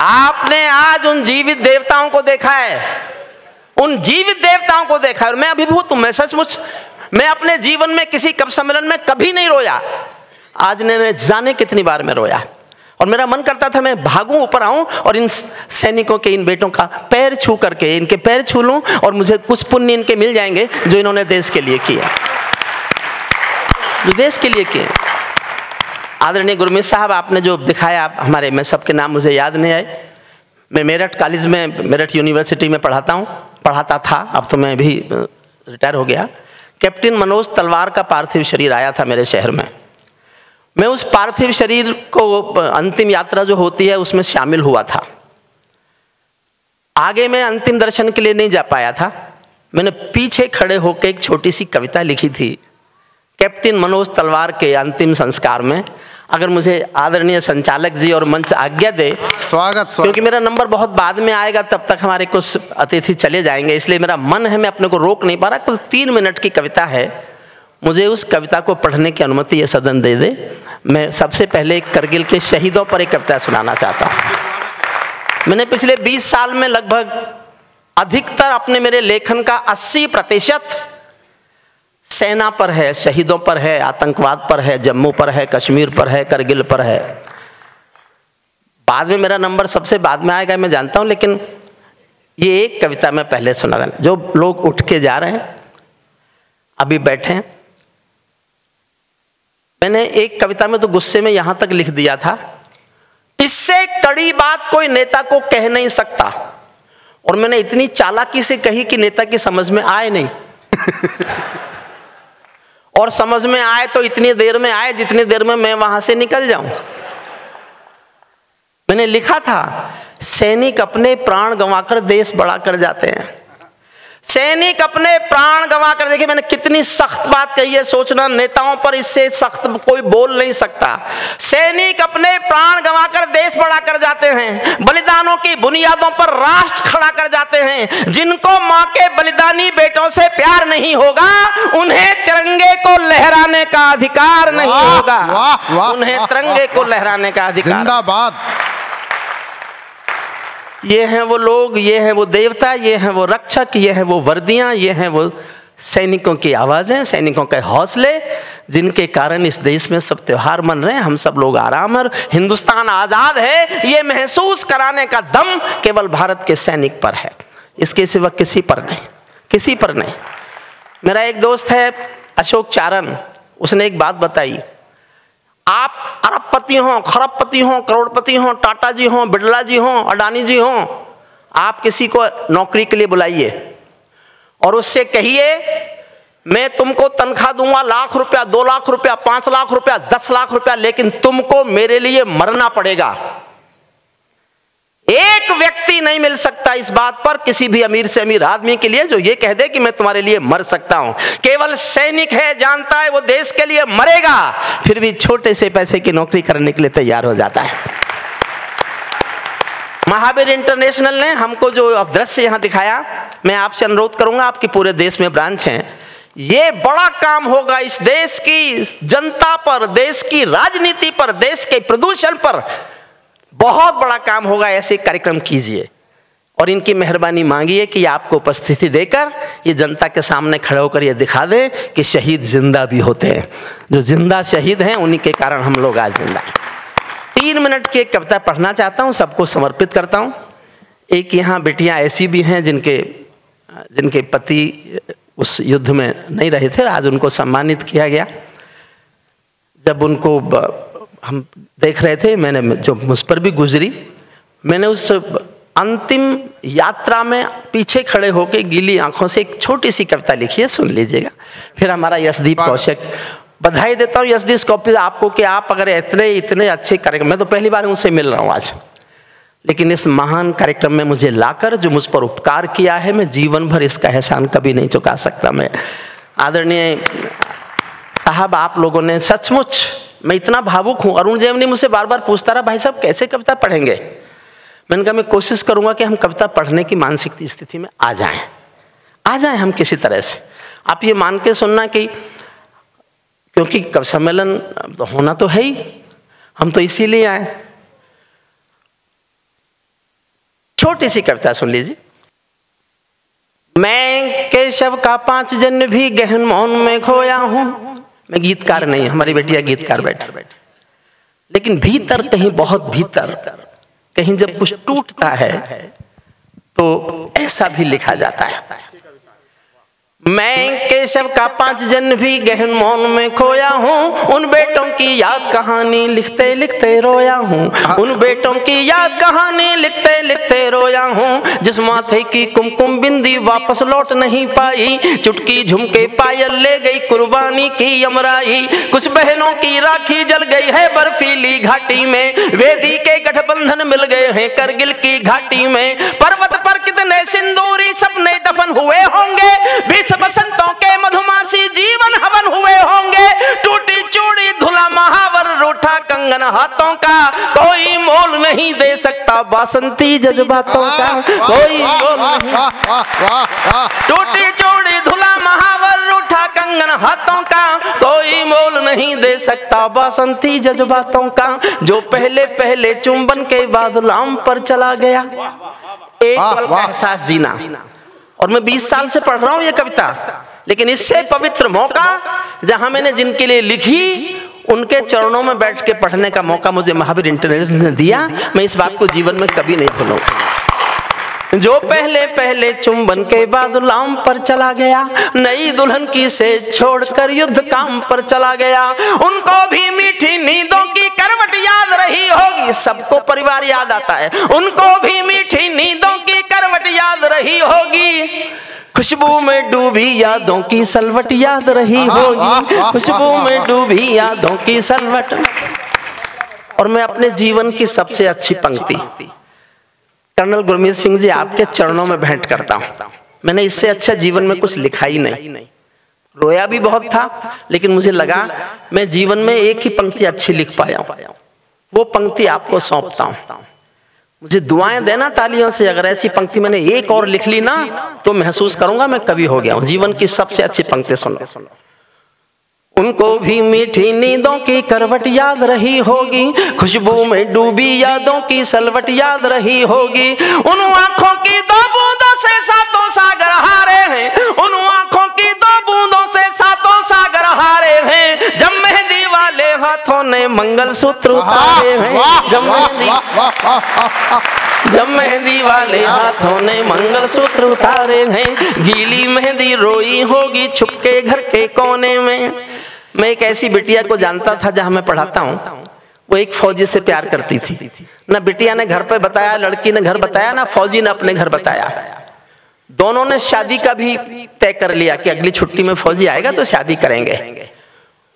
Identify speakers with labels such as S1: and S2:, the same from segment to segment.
S1: आपने आज उन जीवित देवताओं को देखा है, उन जीवित देवताओं को देखा है। और मैं अभिभूत हूं, मैं सचमुच, मैं अपने जीवन में किसी कवि सम्मेलन में कभी नहीं रोया। आज ने मैं जाने कितनी बार मैं रोया, और मेरा मन करता था मैं भागूं, ऊपर आऊं और इन सैनिकों के, इन बेटों का पैर छू करके इनके पैर छू लूं, और मुझे कुछ पुण्य इनके मिल जाएंगे जो इन्होंने देश के लिए किया, जो देश के लिए किए। आदरणीय गुरमीत साहब, आपने जो दिखाया, आप हमारे, मैं सबके नाम मुझे याद नहीं आए, मैं मेरठ कॉलेज में, मेरठ यूनिवर्सिटी में पढ़ाता था, अब तो मैं भी रिटायर हो गया। कैप्टन मनोज तलवार का पार्थिव शरीर आया था मेरे शहर में। मैं उस पार्थिव शरीर को, अंतिम यात्रा जो होती है उसमें शामिल हुआ था। आगे मैं अंतिम दर्शन के लिए नहीं जा पाया था। मैंने पीछे खड़े होकर एक छोटी सी कविता लिखी थी कैप्टन मनोज तलवार के अंतिम संस्कार में। अगर मुझे आदरणीय संचालक जी और मंच आज्ञा दे, स्वागत, क्योंकि मेरा नंबर बहुत बाद में आएगा, तब तक हमारे कुछ अतिथि चले जाएंगे, इसलिए मेरा मन है, मैं अपने को रोक नहीं पा रहा। कुल 3 मिनट की कविता है, मुझे उस कविता को पढ़ने की अनुमति ये सदन दे दे। मैं सबसे पहले करगिल के शहीदों पर एक कविता सुनाना चाहता हूँ। मैंने पिछले 20 साल में लगभग अधिकतर अपने मेरे लेखन का 80% सेना पर है, शहीदों पर है, आतंकवाद पर है, जम्मू पर है, कश्मीर पर है, करगिल पर है। बाद में मेरा नंबर सबसे बाद में आएगा, मैं जानता हूं, लेकिन ये एक कविता मैं पहले सुना देना। जो लोग उठ के जा रहे हैं, अभी बैठे हैं, मैंने एक कविता में तो गुस्से में यहां तक लिख दिया था, इससे कड़ी बात कोई नेता को कह नहीं सकता। और मैंने इतनी चालाकी से कही कि नेता की समझ में आए नहीं और समझ में आए तो इतनी देर में आए जितनी देर में मैं वहां से निकल जाऊं। मैंने लिखा था, सैनिक अपने प्राण गंवाकर देश बड़ा कर जाते हैं। सैनिक अपने प्राण गंवाकर, देखिए मैंने कितनी सख्त बात कही है, सोचना नेताओं पर इससे सख्त कोई बोल नहीं सकता। सैनिक अपने प्राण गंवाकर देश बड़ा कर जाते हैं, बलिदानों की बुनियादों पर राष्ट्र खड़ा कर जाते हैं। जिनको मां के बलिदानी बेटों से प्यार नहीं होगा, उन्हें तिरंगे को लहराने का अधिकार नहीं होगा। उन्हें तिरंगे को लहराने का अधिकार।
S2: जिंदाबाद।
S1: ये हैं वो लोग, ये हैं वो देवता, ये हैं वो रक्षक, ये हैं वो वर्दियां, ये हैं वो सैनिकों की आवाजें, सैनिकों के हौसले, जिनके कारण इस देश में सब त्योहार मन रहे हैं, हम सब लोग आराम, और हिंदुस्तान आजाद है, ये महसूस कराने का दम केवल भारत के सैनिक पर है, इसके सिवा किसी पर नहीं, किसी पर नहीं। मेरा एक दोस्त है अशोक चारण, उसने एक बात बताई, आप अरबपति हो, खरबपति हो, करोड़पति हो, टाटा जी हो, बिरला जी हो, अडानी जी हो, आप किसी को नौकरी के लिए बुलाइए और उससे कहिए मैं तुमको तनख्वाह दूंगा 1 लाख रुपया, 2 लाख रुपया, 5 लाख रुपया, 10 लाख रुपया, लेकिन तुमको मेरे लिए मरना पड़ेगा। एक व्यक्ति नहीं मिल सकता इस बात पर किसी भी अमीर से अमीर आदमी के लिए जो ये कह दे कि मैं तुम्हारे लिए मर सकता हूं। केवल सैनिक है, जानता है वो देश के लिए मरेगा, फिर भी छोटे से पैसे की नौकरी करने के लिए तैयार हो जाता है। महावीर इंटरनेशनल ने हमको जो दृश्य यहां दिखाया, मैं आपसे अनुरोध करूंगा, आपके पूरे देश में ब्रांच हैं, ये बड़ा काम होगा इस देश की जनता पर, देश की राजनीति पर, देश के प्रदूषण पर बहुत बड़ा काम होगा। ऐसे कार्यक्रम कीजिए और इनकी मेहरबानी मांगिए कि आपको उपस्थिति देकर ये जनता के सामने खड़े होकर ये दिखा दें कि शहीद जिंदा भी होते हैं, जो जिंदा शहीद हैं उन्हीं के कारण हम लोग आज जिंदा हैं। 3 मिनट की एक कविता पढ़ना चाहता हूँ, सबको समर्पित करता हूँ। एक यहाँ बेटियाँ ऐसी भी हैं जिनके पति उस युद्ध में नहीं रहे थे, आज उनको सम्मानित किया गया। जब उनको हम देख रहे थे, मैंने जो मुझ पर भी गुजरी, मैंने उस अंतिम यात्रा में पीछे खड़े होकर गीली आंखों से एक छोटी सी कविता लिखी है, सुन लीजिएगा। फिर हमारा यशदीप कौशिक, बधाई देता हूँ यशदीप कौशिक आपको कि आप अगर इतने अच्छे कार्यक्रम, मैं तो पहली बार उनसे मिल रहा हूँ आज, लेकिन इस महान कार्यक्रम में मुझे लाकर जो मुझ पर उपकार किया है, मैं जीवन भर इसका एहसान कभी नहीं चुका सकता। मैं आदरणीय साहब, आप लोगों ने सचमुच, मैं इतना भावुक हूँ। अरुण जैमिनी मुझसे बार बार पूछता रहा, भाई साहब कैसे कविता पढ़ेंगे? मैंने कहा मैं कोशिश करूंगा कि हम कविता पढ़ने की मानसिक स्थिति में आ जाएं हम किसी तरह से। आप ये मान के सुनना कि क्योंकि कवि सम्मेलन होना तो है ही, हम तो इसीलिए आए। छोटी सी कविता सुन लीजिए। मैं केशव का 5 जन्म भी गहन मौन में खोया हूं। मैं गीतकार नहीं, हमारी बेटियां गीतकार बैठी, लेकिन भीतर कहीं, बहुत भीतर कहीं जब कुछ टूटता है तो ऐसा भी लिखा जाता है। मैं केशव का 5 जन्म भी गहन मौन में खोया हूँ। उन बेटों की याद कहानी लिखते लिखते रोया हूँ। उन बेटों की याद कहानी लिखते लिखते रोया हूँ। जिस माथे की कुमकुम बिंदी वापस लौट नहीं पाई, चुटकी झुमके पायल ले गई कुर्बानी की अमराई। कुछ बहनों की राखी जल गई है बर्फीली घाटी में, वेदी के गठबंधन मिल गए हैं करगिल की घाटी में। पर्वत पर कितने सिंदूरी सपने दफन हुए होंगे, बसंतों के मधुमासी जीवन हवन हुए होंगे। टूटी चूड़ी धुला महावर रूठा कंगन हाथों का, कोई मोल नहीं दे सकता बासंती जज्बातों का, कोई मोल नहीं। टूटी चूड़ी धुला महावर रूठा कंगन हाथों का, कोई मोल नहीं दे सकता बासंती जज्बातों का। जो पहले पहले चुंबन के बाद लाम पर चला गया, एक पल का एहसास जीना। और मैं 20 साल से पढ़ रहा हूं ये कविता, लेकिन इससे पवित्र मौका जहां मैंने जिनके लिए लिखी उनके चरणों में बैठ के पढ़ने का मौका मुझे महावीर इंटरनेशनल ने दिया। मैं इस बात को जीवन में कभी नहीं भूलूंगा। जो पहले पहले चुंबन के बाद लाम पर चला गया, नई दुल्हन की सेज छोड़कर युद्ध काम पर चला गया। उनको भी मीठी नींदों की करवट याद रही होगी, सबको परिवार याद आता है। उनको भी मीठी नींदों की करवट याद रही होगी, खुशबू में डूबी यादों की सलवट याद रही होगी, खुशबू में डूबी यादों की सलवट। और मैं अपने जीवन की सबसे अच्छी पंक्ति कर्नल गुरमीत सिंह जी आपके चरणों में भेंट करता हूं। मैंने इससे अच्छा जीवन में कुछ लिखा ही नहीं। रोया भी बहुत था, लेकिन मुझे लगा मैं जीवन में एक ही पंक्ति अच्छी लिख पाया हूं, वो पंक्ति आपको सौंपता हूं। मुझे दुआएं देना तालियों से, अगर ऐसी पंक्ति मैंने एक और लिख ली ना तो महसूस करूंगा मैं कवि हो गया हूं। जीवन की सबसे अच्छी पंक्ति सुनो। उनको भी मीठी नींदों की करवट याद रही होगी, खुशबू में डूबी यादों की सलवट याद रही होगी। उन आंखों की 2 बूंदों से 7 सागर हारे हैं, उन आंखों की 2 बूंदों से 7 सागर हारे हैं। जब मेहंदी वाले हाथों ने मंगलसूत्र उतारे हैं, जब मेहंदी वाले हाथों ने मंगलसूत्र उतारे हैं। गीली मेहंदी रोई होगी छुपके घर के कोने में। मैं एक ऐसी बिटिया को जानता था जहां मैं पढ़ाता हूं, वो एक फौजी से प्यार करती थी। ना बिटिया ने घर पे बताया, लड़की ने घर बताया, ना फौजी ने अपने घर बताया। दोनों ने शादी का भी तय कर लिया कि अगली छुट्टी में फौजी आएगा तो शादी करेंगे।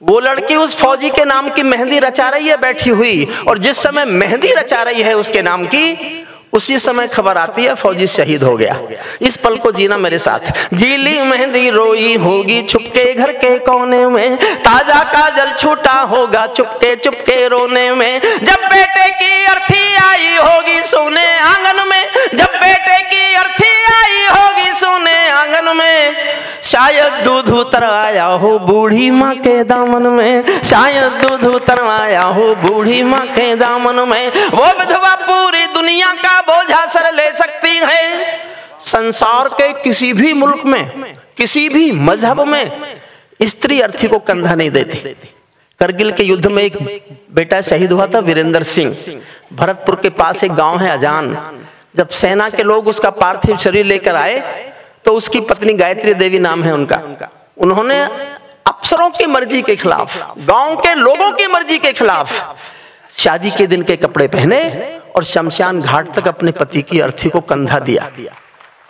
S1: वो लड़की उस फौजी के नाम की मेहंदी रचा रही है बैठी हुई, और जिस समय मेहंदी रचा रही है उसके नाम की, उसी समय खबर आती है फौजी शहीद हो गया। इस पल को जीना मेरे साथ। गीली मेहंदी रोई होगी छुपके घर के कोने में, ताजा काजल छूटा होगा चुपके चुपके रोने में। जब बेटे की अर्थी आई होगी सोने आंगन में, जब बेटे की अर्थी आई होगी सोने आंगन में, शायद दूध उतर आया हो बूढ़ी माँ के दामन में, शायद दूध उतर आया हो बूढ़ी माँ के दामन में। वो विधवा पूरी दुनिया का बोझा सर ले सकती है। संसार के किसी भी मुल्क में, किसी भी मजहब में स्त्री अर्थी को कंधा नहीं देती। करगिल के युद्ध में एक बेटा शहीद हुआ था, वीरेंद्र सिंह। भरतपुर के पास एक गांव है अजान। जब सेना के लोग उसका पार्थिव शरीर लेकर आए तो उसकी पत्नी गायत्री देवी नाम है उनका, उन्होंने अफसरों की मर्जी के खिलाफ, गांव के लोगों की मर्जी के खिलाफ शादी के दिन के कपड़े पहने और शमशान घाट तक अपने पति की अर्थी को कंधा दिया।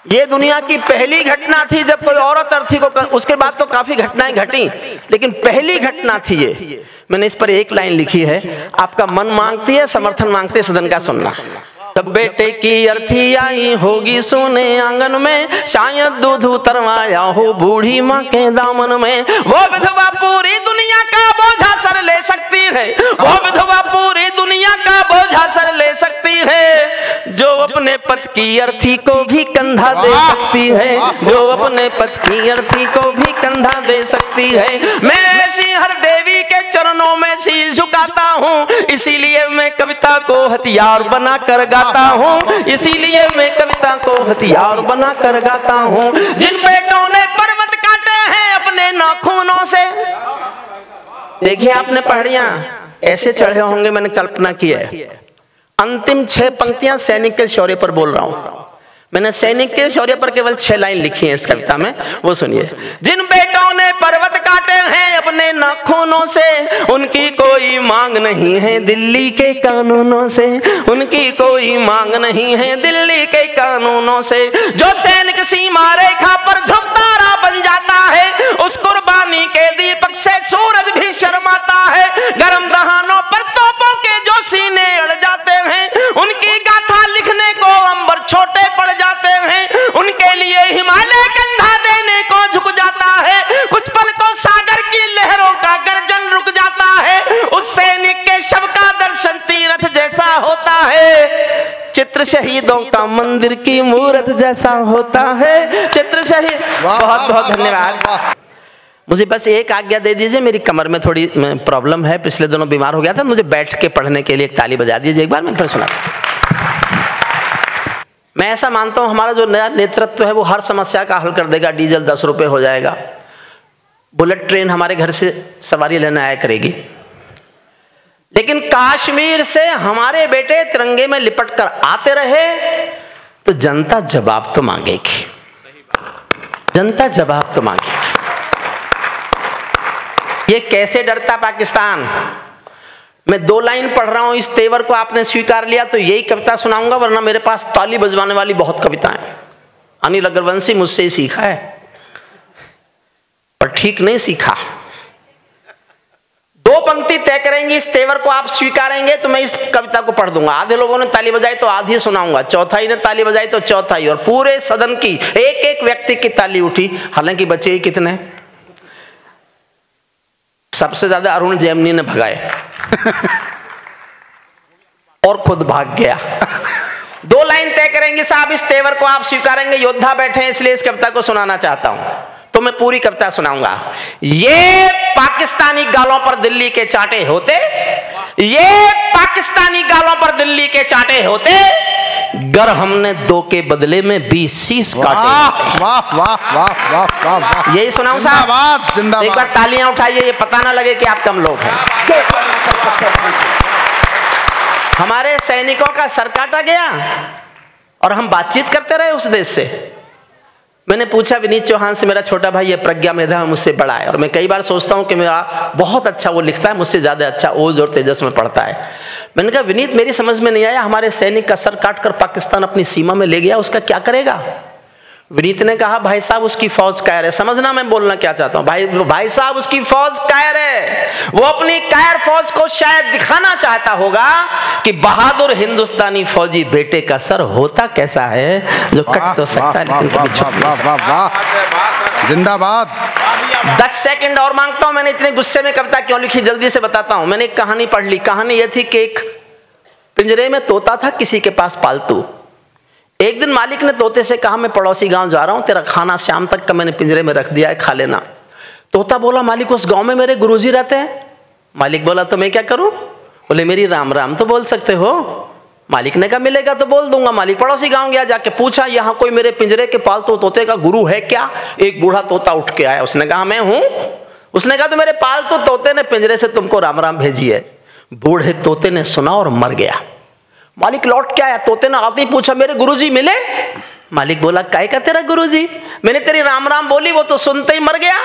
S1: ये दुनिया की पहली घटना थी जब कोई औरत अर्थी को, उसके बाद तो काफी घटनाएं घटी, लेकिन पहली घटना थी ये। मैंने इस पर एक लाइन लिखी है, आपका मन मांगती है, समर्थन मांगते सदन का सुनना। तब बेटे की अर्थी आई होगी सोने आंगन में, शायद दूध उतरवाया हो बूढ़ी माँ के दामन में। वो विधवा पूरी दुनिया का बोझा सर ले सकती है, वो विधवा पूरी दुनिया का बोझा सर ले सकती है, जो अपने अपने पति की अर्थी को भी कंधा दे सकती है, जो अपने पति की अर्थी को भी कंधा दे सकती है। मैं ऐसी हर देवी के चरणों में शीश झुकाता हूँ, इसीलिए मैं कविता को हथियार बना कर गाता हूँ, इसीलिए मैं कविता को हथियार बना कर गाता हूँ। जिन बेटों ने पर्वत काटे हैं अपने नाखूनों से, देखिए आपने पहाड़ियां ऐसे चढ़े होंगे, मैंने कल्पना की है। अंतिम 6 पंक्तियां सैनिक के शौर्य पर बोल रहा हूं। मैंने सैनिक के शौर्य पर केवल 6 लाइन लिखी हैं इस कविता में, वो सुनिए। जिन बेटों ने पर्वत काटे हैं अपने नाखूनों से, उनकी कोई मांग नहीं है दिल्ली के कानूनों से, उनकी कोई मांग नहीं है दिल्ली के कानूनों से। जो सैनिक सीमा रेखा पर ध्रुवतारा बन जाता है, उस कुर्बानी के दीपक से सूरज भी शर्माता है। गरम दहानों पर तोपों के जो सीने अड़ जाते हैं, उनकी गाथा लिखने को अंबर छोटे पड़ जाते हैं। उनके लिए हिमालय कंधा देने को झुक जाता है, कुछ पल को सागर की लहरों का गर्जन रुक जाता है। उस सैनिक के शव का दर्शन तीर्थ जैसा होता है, चित्र शहीदों का मंदिर की मूर्त जैसा होता है। चित्र शहीद, बहुत बहुत धन्यवाद। मुझे बस एक आज्ञा दे दीजिए, मेरी कमर में थोड़ी प्रॉब्लम है, पिछले दिनों बीमार हो गया था। मुझे बैठ के पढ़ने के लिए एक ताली बजा दीजिए एक बार, मैं फिर सुना। मैं ऐसा मानता हूं हमारा जो नया नेतृत्व है वो हर समस्या का हल कर देगा। डीजल 10 रुपये हो जाएगा, बुलेट ट्रेन हमारे घर से सवारी लेने आया करेगी, लेकिन कश्मीर से हमारे बेटे तिरंगे में लिपट कर आते रहे तो जनता जवाब तो मांगेगी, जनता जवाब तो मांगेगी। ये कैसे डरता पाकिस्तान। मैं 2 लाइन पढ़ रहा हूं, इस तेवर को आपने स्वीकार लिया तो यही कविता सुनाऊंगा, वरना मेरे पास ताली बजवाने वाली बहुत कविताएं। अनिल अग्रवंशी मुझसे ही सीखा है, पर ठीक नहीं सीखा। 2 पंक्ति तय करेंगी, इस तेवर को आप स्वीकारेंगे तो मैं इस कविता को पढ़ दूंगा। आधे लोगों ने ताली बजाई तो आधी सुनाऊंगा, चौथाई ने ताली बजाई तो चौथाई, और पूरे सदन की एक व्यक्ति की ताली उठी। हालांकि बचे ही कितने, सबसे ज्यादा अरुण जैमिनी ने भगाए और खुद भाग गया। 2 लाइन तय करेंगे साहब, इस तेवर को आप स्वीकारेंगे। योद्धा बैठे हैं इसलिए इस कविता को सुनाना चाहता हूं, तो मैं पूरी कविता सुनाऊंगा। ये पाकिस्तानी गालों पर दिल्ली के चाटे होते, ये पाकिस्तानी गालों पर दिल्ली के चाटे होते, गर हमने 2 के बदले में 20 शीश काटे।
S2: वाह वाह वाह वाह वाह,
S1: यही सुनाऊं साहब? जिंदाबाद। एक बार तालियां उठाइए, ये पता ना लगे कि आप कम लोग हैं। हमारे सैनिकों का सर काटा गया और हम बातचीत करते रहे उस देश से। मैंने पूछा विनीत चौहान से, मेरा छोटा भाई है, प्रज्ञा मेधा मुझसे बड़ा है, और मैं कई बार सोचता हूँ कि मेरा बहुत अच्छा वो लिखता है, मुझसे ज़्यादा अच्छा ओज और तेजस में पढ़ता है। मैंने कहा विनीत, मेरी समझ में नहीं आया, हमारे सैनिक का सर काट कर पाकिस्तान अपनी सीमा में ले गया, उसका क्या करेगा? विनीत ने कहा भाई साहब उसकी फौज कायर है। समझना मैं बोलना क्या चाहता हूँ। भाई साहब उसकी फौज कायर है, वो अपनी कायर फौज को शायद दिखाना चाहता होगा कि बहादुर हिंदुस्तानी फौजी बेटे का सर होता कैसा है, जो कट तो सकता है लेकिन कभी छुप नहीं सकता।
S2: जिंदाबाद।
S1: 10 सेकंड और मांगता हूं। मैंने इतने गुस्से में कविता क्यों लिखी, जल्दी से बताता हूं। मैंने एक कहानी पढ़ ली। कहानी यह थी कि एक पिंजरे में तोता था किसी के पास पालतू। एक दिन मालिक ने तोते से कहा मैं पड़ोसी गांव जा रहा हूं, तेरा खाना शाम तक का मैंने पिंजरे में रख दिया है, खा लेना। तोता बोला मालिक उस गांव में मेरे गुरुजी रहते हैं। मालिक बोला तो मैं क्या करूं? बोले मेरी राम राम तो बोल सकते हो। मालिक ने कहा मिलेगा तो बोल दूंगा। मालिक पड़ोसी गांव गया, जाके पूछा यहाँ कोई मेरे पिंजरे के पालतू तोते का गुरु है क्या? एक बूढ़ा तोता उठ के आया, उसने कहा मैं हूं। उसने कहा तो मेरे पालतू तोते ने पिंजरे से तुमको राम राम भेजी है। बूढ़े तोते ने सुना और मर गया। मालिक लौट के आया, तोते ने आते ही पूछा मेरे गुरुजी मिले? मालिक बोला काय का तेरा गुरुजी? मैंने तेरी राम राम बोली, वो तो सुनते ही मर गया।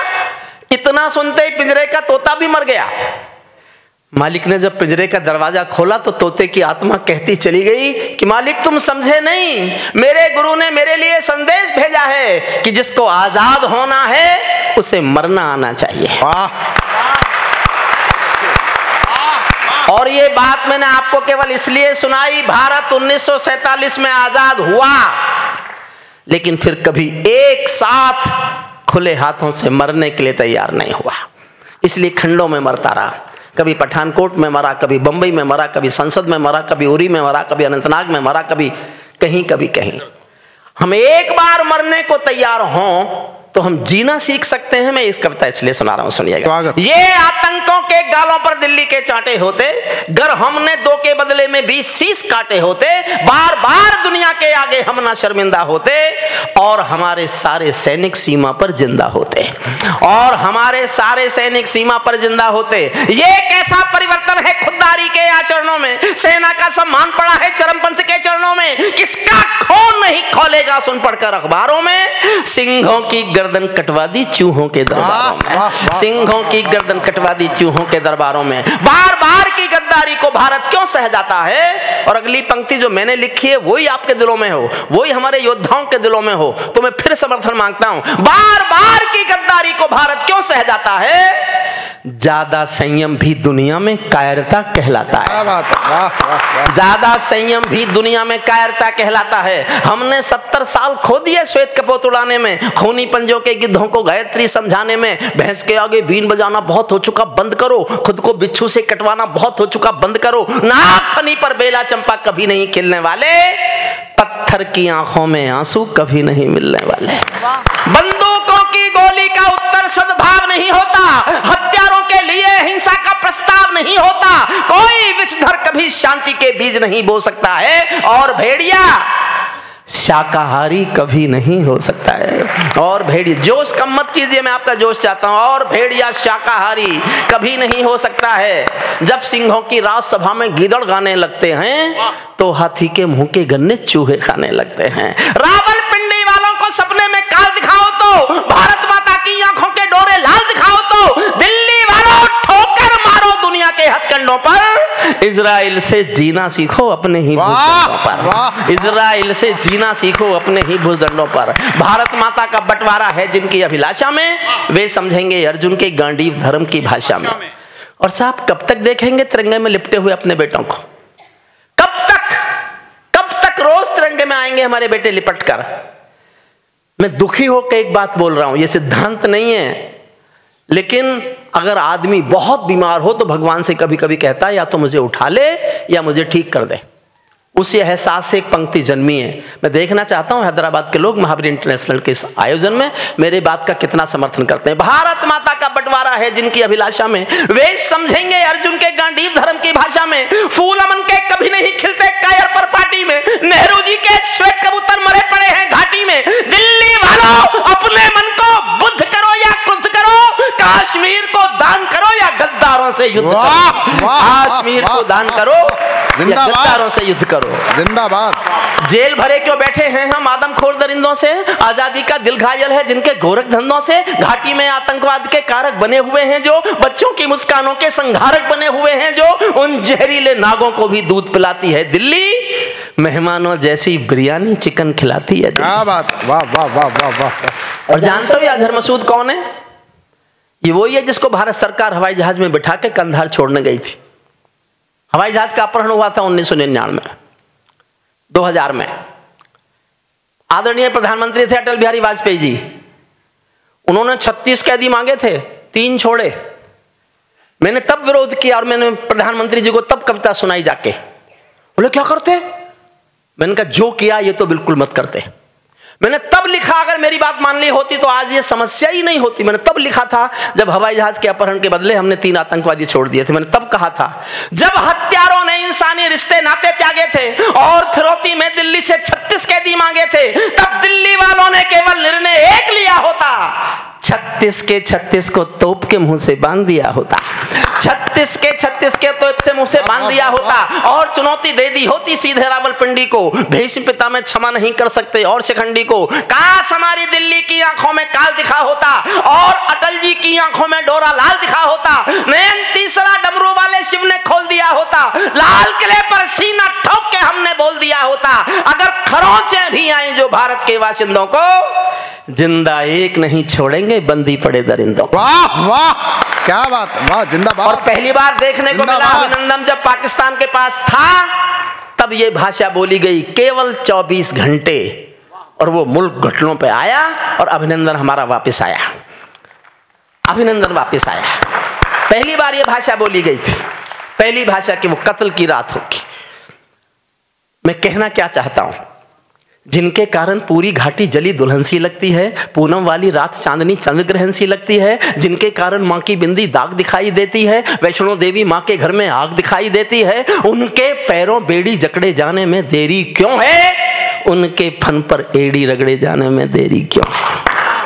S1: इतना सुनते ही पिंजरे का तोता भी मर गया। मालिक ने जब पिंजरे का दरवाजा खोला तो तोते की आत्मा कहती चली गई कि मालिक तुम समझे नहीं, मेरे गुरु ने मेरे लिए संदेश भेजा है कि जिसको आजाद होना है उसे मरना आना चाहिए। और ये बात मैंने आपको केवल इसलिए सुनाई, भारत 1947 में आजाद हुआ, लेकिन फिर कभी एक साथ खुले हाथों से मरने के लिए तैयार नहीं हुआ, इसलिए खंडों में मरता रहा। कभी पठानकोट में मरा, कभी बंबई में मरा, कभी संसद में मरा, कभी उरी में मरा, कभी अनंतनाग में मरा, कभी कहीं कभी कहीं। हम एक बार मरने को तैयार हों तो हम जीना सीख सकते हैं। मैं इस कविता इसलिए सुना रहा हूं, सुनिएगा। ये आतंकों के गालों पर दिल्ली के चांटे होते, गर हमने 2 के बदले में 20 शीश काटे होते, बार बार दुनिया के आगे हम ना शर्मिंदा होते, और हमारे सारे सैनिक सीमा पर जिंदा होते, और हमारे सारे सैनिक सीमा पर जिंदा होते। ये कैसा परिवर्तन है खुददारी के आचरणों में, सेना का सम्मान पड़ा है चरमपंथ के चरणों में, किसका खून नहीं खोलेगा सुन पढ़कर अखबारों में। सिंहों की गर्दन कटवा दी चूहों के दरबारों में, सिंहों की गर्दन कटवा दी चूहों के दरबारों में। बार बार की गद्दारी को भारत क्यों सह जाता है? और अगली पंक्ति जो मैंने लिखी है वही आपके दिलों में हो, वही हमारे योद्धाओं के दिलों में हो, तो मैं फिर समर्थन मांगता हूं। बार बार की गद्दारी को भारत क्यों सह जाता है? ज्यादा संयम भी दुनिया में कायरता कहलाता है। ज्यादा संयम भी दुनिया में कायरता कहलाता है। हमने 70 साल खो दिए श्वेत कपोत उड़ाने में, खूनी पंजों के गिद्धों को गायत्री समझाने में। भैंस के आगे बीन बजाना बहुत हो चुका बंद करो, खुद को बिच्छू से कटवाना बहुत हो चुका बंद करो। नाक फनी पर बेला चंपा कभी नहीं खिलने वाले, पत्थर की आंखों में आंसू कभी नहीं मिलने वाले। बंदूकों की गोली का उत्तर सद्भाव नहीं होता, हत्यारों के लिए हिंसा का प्रस्ताव नहीं होता, कोई विषधर कभी शांति के बीज नहीं बो सकता है, और भेड़िया शाकाहारी कभी नहीं हो सकता है। और भेड़िया, जोश कम मत कीजिए, मैं आपका जोश चाहता हूं। और भेड़िया शाकाहारी कभी नहीं हो सकता है। जब सिंहों की राजसभा में गीदड़ गाने लगते हैं तो हाथी के मुंह के गन्ने चूहे खाने लगते हैं। रावलपिंडी वालों को सपने में काल दिखाओ तो, भारत माता की आंखों के डोरे लाल दिखाओ तो, दिल्ली वालों ठोकर मारो दुनिया के हथकंडों पर। इजराइल से जीना सीखो अपने ही भूखंडों पर, इजराइल से जीना सीखो अपने ही भूखंडों पर। भारत माता का बंटवारा है जिनकी अभिलाषा में, वे समझेंगे अर्जुन के गांडीव धर्म की भाषा में। और साहब कब तक देखेंगे तिरंगे में लिपटे हुए अपने बेटों को? कब तक रोज तिरंगे में आएंगे हमारे बेटे लिपट कर? मैं दुखी होकर एक बात बोल रहा हूं, यह सिद्धांत नहीं है, लेकिन अगर आदमी बहुत बीमार हो तो भगवान से कभी कभी कहता है या तो मुझे उठा ले या मुझे ठीक कर दे। उसी एहसास से एक पंक्ति जन्मी है। मैं देखना चाहता हूं हैदराबाद के लोग महावीर इंटरनेशनल के इस आयोजन में मेरे बात का कितना समर्थन करते हैं। भारत माता का बंटवारा है जिनकी अभिलाषा में, वे समझेंगे अर्जुन के गांडीव धर्म की भाषा में। फूल अमन के कभी नहीं खिलते कायर पर पार्टी में, नेहरू जी के श्वेत कबूतर मरे पड़े हैं घाटी में। दिल्ली वालों अपने मन को बुद्ध करो या क्रुद्ध करो, कश्मीर को दान करो या गद्दारों से युद्ध करो। कश्मीर को दान करो या गद्दारों से युद्ध करो।
S2: जिंदाबाद।
S1: जेल भरे क्यों बैठे हैं हम आदमखोर दरिंदों से? आजादी का दिल घायल है जिनके गोरख धंधों से। घाटी में आतंकवाद के कारक बने हुए हैं जो, बच्चों की मुस्कानों के संहारक बने हुए हैं जो, उन जहरीले नागों को भी दूध पिलाती है दिल्ली, मेहमानों जैसी बिरयानी चिकन खिलाती है।
S2: क्या बात, वाह वाह वाह वाह वाह।
S1: और जानते हो अजहर मसूद कौन है? ये वही है जिसको भारत सरकार हवाई जहाज में बिठा के कंधार छोड़ने गई थी। हवाई जहाज का अपहरण हुआ था 1999 में, 2000 में। आदरणीय प्रधानमंत्री थे अटल बिहारी वाजपेयी जी, उन्होंने 36 कैदी मांगे थे, 3 छोड़े। मैंने तब विरोध किया और मैंने प्रधानमंत्री जी को तब कविता सुनाई जाके। बोले क्या करते? मैंने कहा जो किया ये तो बिल्कुल मत करते। मैंने तब लिखा, अगर मेरी बात मान ली होती तो आज ये समस्या ही नहीं होती। मैंने तब लिखा था जब हवाई जहाज के अपहरण के बदले हमने 3 आतंकवादी छोड़ दिए थे। मैंने तब कहा था जब हत्यारों ने इंसानी रिश्ते नाते त्यागे थे और फिरौती में दिल्ली से 36 कैदी मांगे थे, तब दिल्ली वालों ने केवल निर्णय एक लिया होता, 36 के 36 को तोप के मुंह से बांध दिया होता, 36 के 36 के तोप से मुंह से बांध दिया होता, और चुनौती दे दी होती सीधे रावलपिंडी को। भीष्म पिता में क्षमा नहीं कर सकते और शिखंडी को। काश हमारी दिल्ली की आंखों में काल दिखा होता और अटल जी की आंखों में डोरा लाल दिखा होता। नयन तीसरा डमरू वाले शिव ने खोल दिया होता, लाल किले पर सीना ठोक के हमने बोल दिया होता, अगर खरोंचे भी आए जो भारत के बाशिंदों को, जिंदा एक नहीं छोड़ेंगे बंदी पड़े दरिंदों।
S2: वाह वाह, क्या बात, वाह, जिंदाबाद।
S1: और पहली बार देखने को मिला अभिनंदन जब पाकिस्तान के पास था, तब ये भाषा बोली गई केवल 24 घंटे, और वो मुल्क घुटनों पे आया और अभिनंदन हमारा वापस आया। अभिनंदन वापस आया। पहली बार ये भाषा बोली गई थी, पहली भाषा कि वो कत्ल की रात होगी। मैं कहना क्या चाहता हूं, जिनके कारण पूरी घाटी जली दुल्हन सी लगती है, पूनम वाली रात चांदनी चंद्र ग्रहण सी लगती है, जिनके कारण माँ की बिंदी दाग दिखाई देती है, वैष्णो देवी माँ के घर में आग दिखाई देती है, उनके पैरों बेड़ी जकड़े जाने में देरी क्यों है, उनके फन पर एड़ी रगड़े जाने में देरी क्यों।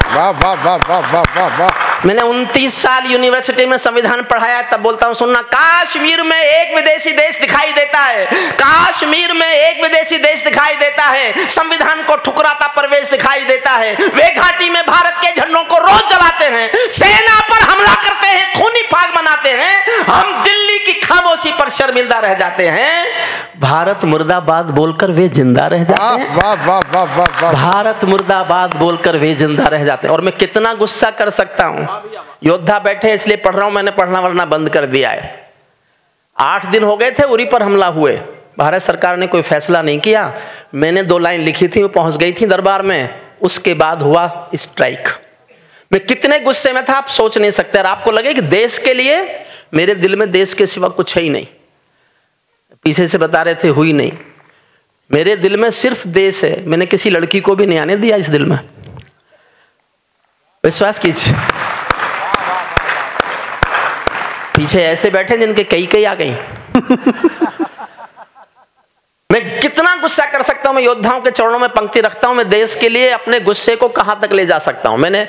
S2: वाह वाह वाह वाह वाह वाह वाह।
S1: मैंने 29 साल यूनिवर्सिटी में संविधान पढ़ाया, तब बोलता हूं सुनना, काश्मीर में एक विदेशी देश दिखाई देता है, काश्मीर में एक विदेशी देश दिखाई देता है, संविधान को ठुकराता प्रवेश दिखाई देता है, वे घाटी में भारत के झंडों को रोज जलाते हैं, सेना पर हमला करते हैं, खूनी फाग मनाते हैं, हम दिल्ली की खामोशी पर शर्मिंदा रह जाते हैं, भारत मुर्दाबाद बोलकर वे जिंदा रह जाते हैं।
S2: वाह वाह वाह वाह वाह।
S1: भारत मुर्दाबाद बोलकर वे जिंदा रह जाते हैं। और मैं कितना गुस्सा कर सकता हूं, योद्धा बैठे इसलिए पढ़ रहा हूं, मैंने पढ़ना वरना बंद कर दिया है। 8 दिन हो गए थे उरी पर हमला हुए, भारत सरकार ने कोई फैसला नहीं किया, मैंने 2 लाइन लिखी थी, वो पहुंच गई थी दरबार में, उसके बाद हुआ स्ट्राइक। मैं कितने गुस्से में था आप सोच नहीं सकते। और आपको लगे कि देश के लिए, मेरे दिल में देश के सिवा कुछ है ही नहीं, पीछे से बता रहे थे हुई नहीं, मेरे दिल में सिर्फ देश है, मैंने किसी लड़की को भी नहीं आने दिया इस दिल में, विश्वास कीजिए। पीछे ऐसे बैठे जिनके कई आ गई। मैं कितना गुस्सा कर सकता हूं, मैं योद्धाओं के चरणों में पंक्ति रखता हूं, मैं देश के लिए अपने गुस्से को कहां तक ले जा सकता हूं। मैंने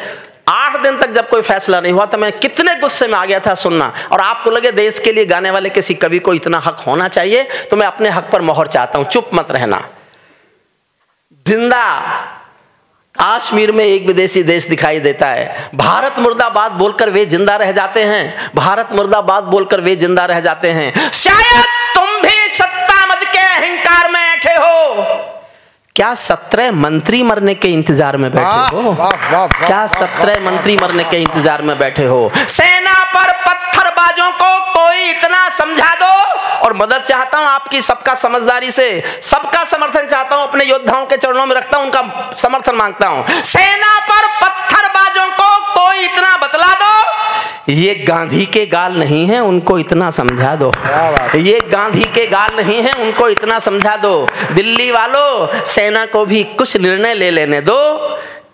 S1: 8 दिन तक जब कोई फैसला नहीं हुआ तो मैं कितने गुस्से में आ गया था सुनना। और आपको लगे देश के लिए गाने वाले किसी कवि को इतना हक होना चाहिए, तो मैं अपने हक पर मोहर चाहता हूं, चुप मत रहना। जिंदा काश्मीर में एक विदेशी देश दिखाई देता है, भारत मुर्दाबाद बोलकर वे जिंदा रह जाते हैं, भारत मुर्दाबाद बोलकर वे जिंदा रह जाते हैं। शायद तुम भी सत्ता मद के अहंकार में बैठे हो, क्या 17 मंत्री मरने के इंतजार में बैठे हो? क्या 17 मंत्री मरने के इंतजार में बैठे हो? सेना पर पत्थरबाजों को कोई इतना समझा दो। और मदद चाहता हूं आपकी, सबका समझदारी से, सबका समर्थन चाहता हूं, अपने योद्धाओं के चरणों में रखता हूं, उनका समर्थन मांगता हूं। सेना पर पत्थरबाजों को कोई इतना बतला दो, ये गांधी के गाल नहीं है, उनको इतना समझा दो। ये गांधी के गाल नहीं है, उनको इतना समझा दो। दिल्ली वालों, सेना को भी कुछ निर्णय ले लेने दो,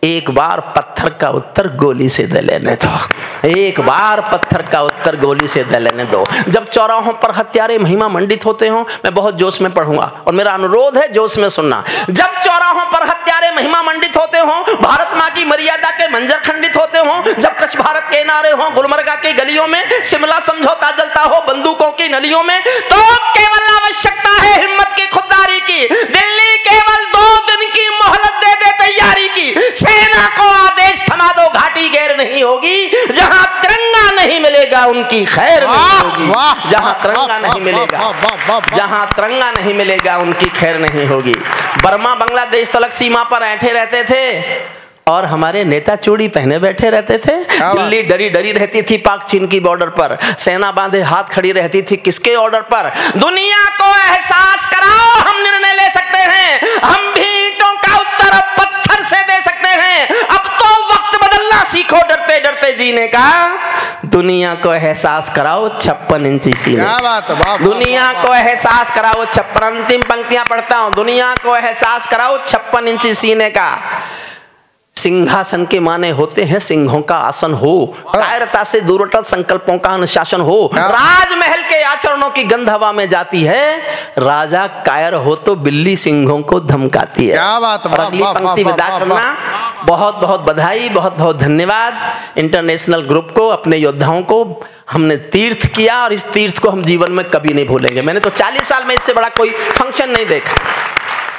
S1: एक बार पत्थर का उत्तर गोली से दे लेने दो, एक बार पत्थर का उत्तर गोली से दे लेने दो। जब चौराहों पर हत्यारे महिमा मंडित होते हो, मैं बहुत जोश में पढ़ूंगा और मेरा अनुरोध है जोश में सुनना। जब चौराहों पर हत्यारे महिमा मंडित होते हो, भारत माँ की मर्यादा के मंजर खंडित होते हो, जब कच्छ भारत के नारे हो, गुलमर्गा की गलियों में शिमला समझौता जलता हो बंदूकों की नलियों में, तो केवल आवश्यकता है हिम्मत की, खुददारी की। दिल्ली केवल 2 दिन की मोहलत दे दे तैयारी की। सेना को आदेश थमा दो, घाटी गैर नहीं होगी। जहां तिरंगा नहीं मिलेगा उनकी खैर नहीं होगी। जहां तिरंगा नहीं मिलेगा, जहां तिरंगा नहीं मिलेगा उनकी खैर नहीं होगी। बर्मा बांग्लादेश तलक सीमा पर ऐंठे रहते थे और हमारे नेता चूड़ी पहने बैठे रहते थे। दिल्ली डरी डरी रहती थी पाक चीन की बॉर्डर पर, सेना बांधे हाथ खड़ी रहती थी किसके ऑर्डर पर? दुनिया को एहसास कराओ, हम निर्णय ले सकते हैं, हम भी ईंटों का उत्तर पत्थर से दे सकते हैं। अब तो वक्त बदलना सीखो, डरते डरते जीने का। दुनिया को एहसास कराओ 56 इंची सीने, दुनिया को एहसास कराओ 56, अंतिम पंक्तियां पढ़ता हूं। दुनिया को एहसास कराओ 56 इंची सीने का। सिंहासन के माने होते हैं सिंहों का आसन हो, कायरता से दूरटल संकल्पों का अनुशासन हो। राजमहल के आचरणों की गंध हवा में जाती है, राजा कायर हो तो बिल्ली सिंहों को धमकाती है।
S2: क्या बात।
S1: और अगली पंक्ति विदा करना। बहुत बहुत बधाई, बहुत बहुत धन्यवाद इंटरनेशनल ग्रुप को, अपने योद्धाओं को। हमने तीर्थ किया और इस तीर्थ को हम जीवन में कभी नहीं भूलेंगे। मैंने तो 40 साल में इससे बड़ा कोई फंक्शन नहीं देखा।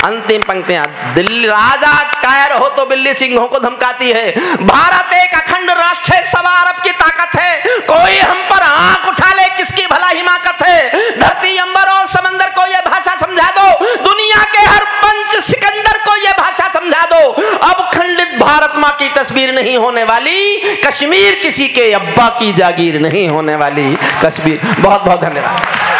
S1: अंतिम पंक्तियां, दिल्ली राजा कायर हो तो बिल्ली सिंहों को धमकाती है। भारत एक अखंड राष्ट्र है, 1.25 अरब की ताकत है, कोई हम पर आंख उठा ले किसकी भला हिमाकत है। धरती अंबर और समंदर को यह भाषा समझा दो, दुनिया के हर पंच सिकंदर को यह भाषा समझा दो। अब खंडित भारत माँ की तस्वीर नहीं होने वाली, कश्मीर किसी के अब्बा की जागीर नहीं होने वाली। कश्मीर। बहुत बहुत धन्यवाद।